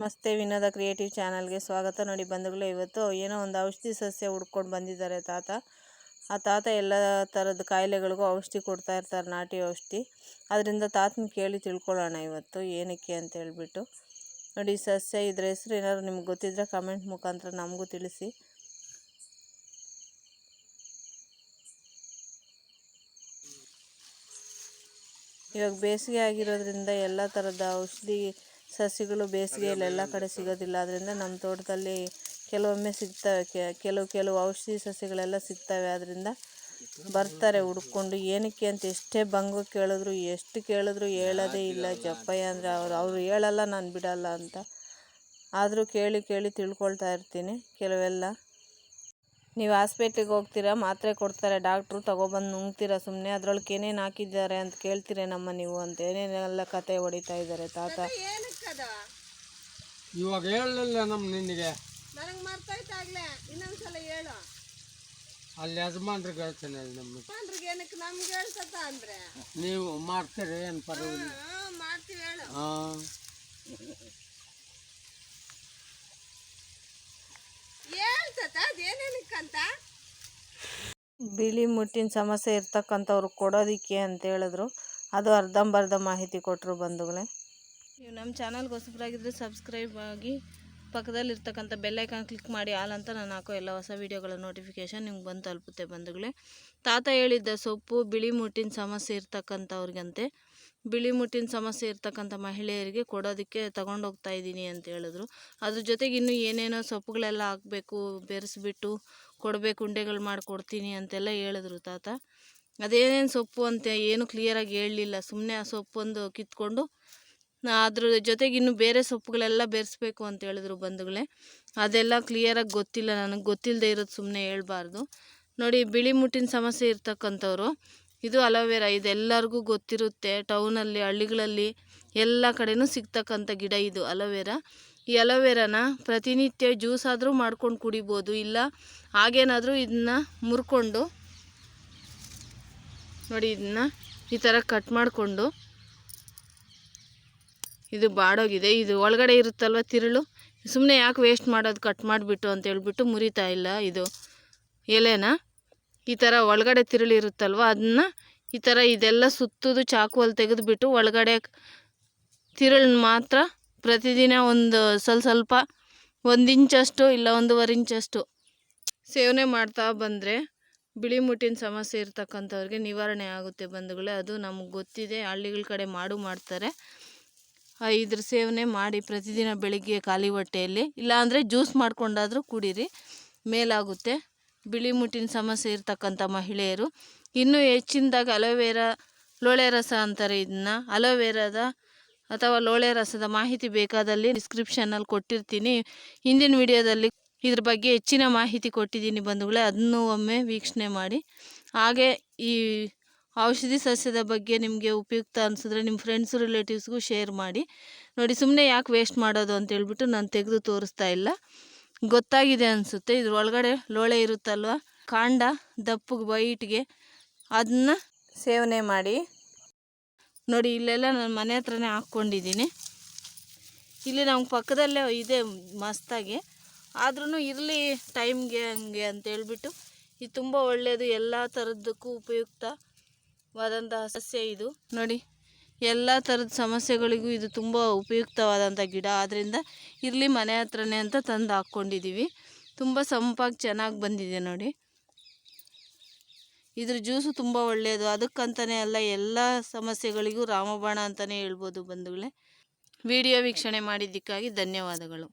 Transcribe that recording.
ನಮಸ್ತೆ, ವಿನೋದ ಕ್ರಿಯೇಟಿವ್ ಚಾನಲ್ಗೆ ಸ್ವಾಗತ. ನೋಡಿ ಬಂಧುಗಳೇ, ಇವತ್ತು ಏನೋ ಒಂದು ಔಷಧಿ ಸಸ್ಯ ಹುಡ್ಕೊಂಡು ಬಂದಿದ್ದಾರೆ ತಾತ. ಆ ತಾತ ಎಲ್ಲ ಥರದ ಕಾಯಿಲೆಗಳಿಗೂ ಔಷಧಿ ಕೊಡ್ತಾ ಇರ್ತಾರೆ, ನಾಟಿ ಔಷಧಿ. ಅದರಿಂದ ತಾತನ ಕೇಳಿ ತಿಳ್ಕೊಳ್ಳೋಣ ಇವತ್ತು ಏನಕ್ಕೆ ಅಂತ ಹೇಳ್ಬಿಟ್ಟು. ನೋಡಿ, ಈ ಸಸ್ಯ ಇದ್ರ ಹೆಸರು ಏನಾದ್ರು ನಿಮ್ಗೆ ಗೊತ್ತಿದ್ರೆ ಕಮೆಂಟ್ ಮುಖಾಂತರ ನಮಗೂ ತಿಳಿಸಿ. ಇವಾಗ ಬೇಸಿಗೆ ಆಗಿರೋದ್ರಿಂದ ಎಲ್ಲ ಥರದ ಔಷಧಿ ಸಸಿಗಳು ಬೇಸಿಗೆಯಲ್ಲಿ ಎಲ್ಲ ಕಡೆ ಸಿಗೋದಿಲ್ಲ. ಅದರಿಂದ ನಮ್ಮ ತೋಟದಲ್ಲಿ ಕೆಲವೊಮ್ಮೆ ಸಿಗ್ತವೆ, ಕೆಲವು ಔಷಧಿ ಸಸಿಗಳೆಲ್ಲ ಸಿಗ್ತವೆ. ಅದರಿಂದ ಬರ್ತಾರೆ ಹುಡ್ಕೊಂಡು. ಏನಕ್ಕೆ ಅಂತ ಎಷ್ಟೇ ಬಂಗು ಕೇಳಿದ್ರು, ಎಷ್ಟು ಕೇಳಿದ್ರು ಹೇಳೋದೇ ಇಲ್ಲ. ಜಪ್ಪಯ್ಯ ಅಂದರೆ ಅವರು ಹೇಳಲ್ಲ, ನಾನು ಬಿಡಲ್ಲ ಅಂತ. ಆದರೂ ಕೇಳಿ ತಿಳ್ಕೊಳ್ತಾ ಇರ್ತೀನಿ ಕೆಲವೆಲ್ಲ. ನೀವು ಹಾಸ್ಪಿಟ್ಲಿಗೆ ಹೋಗ್ತೀರಾ, ಮಾತ್ರೆ ಕೊಡ್ತಾರೆ ಡಾಕ್ಟ್ರು, ತೊಗೊಬಂದು ನುಂಗ್ತೀರಾ ಸುಮ್ಮನೆ. ಅದ್ರೊಳಗೆ ಏನೇನು ಹಾಕಿದ್ದಾರೆ ಅಂತ ಕೇಳ್ತೀರೇನಮ್ಮ ನೀವು ಅಂತ ಏನೇನೆಲ್ಲ ಕತೆ ಹೊಡಿತಾ ಇದ್ದಾರೆ ತಾತ. ಇವಾಗ ಹೇಳಲಿಲ್ಲ ನಿನಗೆ, ನನಗೆ ಮರ್ತೋಯ್ತಾಗ್ಲೇ. ಇನ್ನೊಂದ್ಸಲ ಹೇಳು. ಅಲ್ಲಿ ಯಜಮಾನ್ರಿಗೆ ಹೇಳ್ತೇನೆ. ಯಜಮಾನ್ರಿಗೆ ಏನಕ್ಕೆ ನಮ್ಗೆ ಹೇಳ್ತದ ಅಂದ್ರೆ ನೀವು ಮಾಡ್ತೀರಿ ಏನು ಪರವಾಗಿಲ್ಲ. ಮಾಡ್ತೀವಿ, ಹೇಳು. ಹೇಳ್ತದ ಅದೇನೇನಕ್ಕಂತ. ಬಿಳಿ ಮುಟ್ಟಿನ ಸಮಸ್ಯೆ ಇರ್ತಕ್ಕಂಥವ್ರು ಕೊಡೋದಿಕ್ಕೆ ಅಂತ ಹೇಳಿದ್ರು. ಅದು ಅರ್ಧಂಬರ್ಧ ಮಾಹಿತಿ ಕೊಟ್ಟರು ಬಂಧುಗಳೇ. ನೀವು ನಮ್ಮ ಚಾನಲ್ಗೆ ಹೊಸಬರಾಗಿದ್ದರೆ ಸಬ್ಸ್ಕ್ರೈಬ್ ಆಗಿ ಪಕ್ಕದಲ್ಲಿರ್ತಕ್ಕಂಥ ಬೆಲ್ಲೈಕಾನ್ ಕ್ಲಿಕ್ ಮಾಡಿ ಆಲ್ ಅಂತ ನಾನು ಹಾಕೋ ಎಲ್ಲ ಹೊಸ ವೀಡಿಯೋಗಳ ನೋಟಿಫಿಕೇಷನ್ ನಿಮ್ಗೆ ಬಂದು ತಲುಪುತ್ತೆ ಬಂಧುಗಳೇ. ತಾತ ಹೇಳಿದ್ದ ಸೊಪ್ಪು ಬಿಳಿ ಮುಟ್ಟಿನ ಸಮಸ್ಯೆ ಇರ್ತಕ್ಕಂಥವ್ರಿಗಂತೆ, ಬಿಳಿ ಮುಟ್ಟಿನ ಸಮಸ್ಯೆ ಇರ್ತಕ್ಕಂಥ ಮಹಿಳೆಯರಿಗೆ ಕೊಡೋದಕ್ಕೆ ತಗೊಂಡೋಗ್ತಾ ಇದ್ದೀನಿ ಅಂತ ಹೇಳಿದ್ರು. ಅದ್ರ ಜೊತೆಗೆ ಇನ್ನೂ ಏನೇನೋ ಸೊಪ್ಪುಗಳೆಲ್ಲ ಹಾಕಬೇಕು, ಬೆರೆಸ್ಬಿಟ್ಟು ಕೊಡಬೇಕು, ಉಂಡೆಗಳು ಮಾಡಿ ಕೊಡ್ತೀನಿ ಅಂತೆಲ್ಲ ಹೇಳಿದ್ರು ತಾತ. ಅದೇನೇನು ಸೊಪ್ಪು ಅಂತ ಏನು ಕ್ಲಿಯರಾಗಿ ಹೇಳಲಿಲ್ಲ. ಸುಮ್ಮನೆ ಆ ಸೊಪ್ಪೊಂದು ಕಿತ್ಕೊಂಡು ಅದ್ರ ಜೊತೆಗೆ ಇನ್ನೂ ಬೇರೆ ಸೊಪ್ಪುಗಳೆಲ್ಲ ಬೆರೆಸ್ಬೇಕು ಅಂತ ಹೇಳಿದ್ರು ಬಂಧುಗಳೇ. ಅದೆಲ್ಲ ಕ್ಲಿಯರಾಗಿ ಗೊತ್ತಿಲ್ಲ, ನನಗೆ ಗೊತ್ತಿಲ್ಲದೆ ಇರೋದು ಸುಮ್ಮನೆ ಹೇಳ್ಬಾರ್ದು. ನೋಡಿ, ಬಿಳಿ ಮುಟ್ಟಿನ ಸಮಸ್ಯೆ ಇರ್ತಕ್ಕಂಥವ್ರು, ಇದು ಅಲೋವೆರಾ. ಇದೆಲ್ಲರಿಗೂ ಗೊತ್ತಿರುತ್ತೆ. ಟೌನಲ್ಲಿ, ಹಳ್ಳಿಗಳಲ್ಲಿ ಎಲ್ಲ ಕಡೆನೂ ಸಿಗ್ತಕ್ಕಂಥ ಗಿಡ ಇದು ಅಲೋವೆರಾ. ಈ ಅಲೋವೆರಾನ ಪ್ರತಿನಿತ್ಯ ಜ್ಯೂಸ್ ಆದರೂ ಮಾಡ್ಕೊಂಡು ಕುಡಿಬೋದು, ಇಲ್ಲ ಹಾಗೇನಾದರೂ ಇದನ್ನ ಮುರ್ಕೊಂಡು ನೋಡಿ, ಇದನ್ನ ಈ ಥರ ಕಟ್ ಮಾಡಿಕೊಂಡು, ಇದು ಬಾಡೋಗಿದೆ, ಇದು ಒಳಗಡೆ ಇರುತ್ತಲ್ವ ತಿರುಳು, ಸುಮ್ಮನೆ ಯಾಕೆ ವೇಸ್ಟ್ ಮಾಡೋದು ಕಟ್ ಮಾಡಿಬಿಟ್ಟು ಅಂತ ಹೇಳ್ಬಿಟ್ಟು ಮುರಿತಾ ಇಲ್ಲ. ಇದು ಎಲೆನ ಈ ಥರ ಒಳಗಡೆ ತಿರುಳು ಇರುತ್ತಲ್ವ, ಅದನ್ನ ಈ ಥರ ಇದೆಲ್ಲ ಸುತ್ತೋದು ಚಾಕುವಲ್ಲಿ ತೆಗೆದುಬಿಟ್ಟು ಒಳಗಡೆ ತಿರುಳನ್ನ ಮಾತ್ರ ಪ್ರತಿದಿನ ಒಂದು ಸ್ವಲ್ಪ 1 ಇಂಚಷ್ಟು ಇಲ್ಲ 1.5 ಇಂಚಷ್ಟು ಸೇವನೆ ಮಾಡ್ತಾ ಬಂದರೆ ಬಿಳಿ ಮುಟ್ಟಿನ ಸಮಸ್ಯೆ ಇರ್ತಕ್ಕಂಥವ್ರಿಗೆ ನಿವಾರಣೆ ಆಗುತ್ತೆ ಬಂಧುಗಳೇ. ಅದು ನಮಗೆ ಗೊತ್ತಿದೆ, ಹಳ್ಳಿಗಳ ಕಡೆ ಮಾಡ್ತಾರೆ. ಇದ್ರ ಸೇವನೆ ಮಾಡಿ ಪ್ರತಿದಿನ ಬೆಳಿಗ್ಗೆ ಖಾಲಿ ಹೊಟ್ಟೆಯಲ್ಲಿ, ಇಲ್ಲಾಂದರೆ ಜ್ಯೂಸ್ ಮಾಡ್ಕೊಂಡಾದರೂ ಕುಡೀರಿ, ಮೇಲಾಗುತ್ತೆ. ಬಿಳಿ ಮುಟ್ಟಿನ ಸಮಸ್ಯೆ ಇರ್ತಕ್ಕಂಥ ಮಹಿಳೆಯರು ಇನ್ನೂ ಹೆಚ್ಚಿನದಾಗಿ ಅಲೋವೆರಾ, ಲೋಳೆ ರಸ ಅಂತಾರೆ ಇದನ್ನ. ಅಲೋವೆರಾದ ಅಥವಾ ಲೋಳೆ ರಸದ ಮಾಹಿತಿ ಬೇಕಾದಲ್ಲಿ ಡಿಸ್ಕ್ರಿಪ್ಷನಲ್ಲಿ ಕೊಟ್ಟಿರ್ತೀನಿ. ಹಿಂದಿನ ವಿಡಿಯೋದಲ್ಲಿ ಇದ್ರ ಬಗ್ಗೆ ಹೆಚ್ಚಿನ ಮಾಹಿತಿ ಕೊಟ್ಟಿದ್ದೀನಿ ಬಂಧುಗಳೇ, ಅದನ್ನು ಒಮ್ಮೆ ವೀಕ್ಷಣೆ ಮಾಡಿ. ಹಾಗೆ ಈ ಔಷಧಿ ಸಸ್ಯದ ಬಗ್ಗೆ ನಿಮಗೆ ಉಪಯುಕ್ತ ಅನಿಸಿದ್ರೆ ನಿಮ್ಮ ಫ್ರೆಂಡ್ಸು ರಿಲೇಟಿವ್ಸ್ಗೂ ಶೇರ್ ಮಾಡಿ. ನೋಡಿ, ಸುಮ್ಮನೆ ಯಾಕೆ ವೇಸ್ಟ್ ಮಾಡೋದು ಅಂತ ಹೇಳ್ಬಿಟ್ಟು ನಾನು ತೆಗೆದು ತೋರಿಸ್ತಾ ಇಲ್ಲ. ಗೊತ್ತಾಗಿದೆ ಅನಿಸುತ್ತೆ. ಇದ್ರ ಒಳಗಡೆ ಲೋಳೆ ಇರುತ್ತಲ್ವ, ಕಾಂಡ ದಪ್ಪಗೆ ವೈಟ್ಗೆ, ಅದನ್ನ ಸೇವನೆ ಮಾಡಿ. ನೋಡಿ, ಇಲ್ಲೆಲ್ಲ ನಾನು ಮನೆ ಹತ್ರನೇ ಹಾಕ್ಕೊಂಡಿದ್ದೀನಿ. ಇಲ್ಲಿ ನಮ್ಗೆ ಪಕ್ಕದಲ್ಲೇ ಇದೆ ಮಸ್ತಾಗಿ, ಆದ್ರೂ ಇರಲಿ ಟೈಮ್ಗೆ ಹಂಗೆ ಅಂತೇಳ್ಬಿಟ್ಟು. ಇದು ತುಂಬ ಒಳ್ಳೆಯದು, ಎಲ್ಲ ಥರದ್ದಕ್ಕೂ ಉಪಯುಕ್ತವಾದಂತಹ ಸಸ್ಯ ಇದು. ನೋಡಿ, ಎಲ್ಲ ಥರದ ಸಮಸ್ಯೆಗಳಿಗೂ ಇದು ತುಂಬ ಉಪಯುಕ್ತವಾದಂಥ ಗಿಡ. ಆದ್ದರಿಂದ ಇರಲಿ ಮನೆ ಹತ್ರನೇ ಅಂತ ತಂದು ಹಾಕ್ಕೊಂಡಿದ್ದೀವಿ. ತುಂಬ ಸಂಪಾಗಿ ಚೆನ್ನಾಗಿ ಬಂದಿದೆ ನೋಡಿ. ಇದ್ರ ಜ್ಯೂಸು ತುಂಬ ಒಳ್ಳೆಯದು. ಅದಕ್ಕಂತಲೇ ಅಲ್ಲ, ಎಲ್ಲ ಸಮಸ್ಯೆಗಳಿಗೂ ರಾಮಬಾಣ ಅಂತಲೇ ಹೇಳ್ಬೋದು ಬಂಧುಗಳೇ. ವಿಡಿಯೋ ವೀಕ್ಷಣೆ ಮಾಡಿದ್ದಕ್ಕಾಗಿ ಧನ್ಯವಾದಗಳು.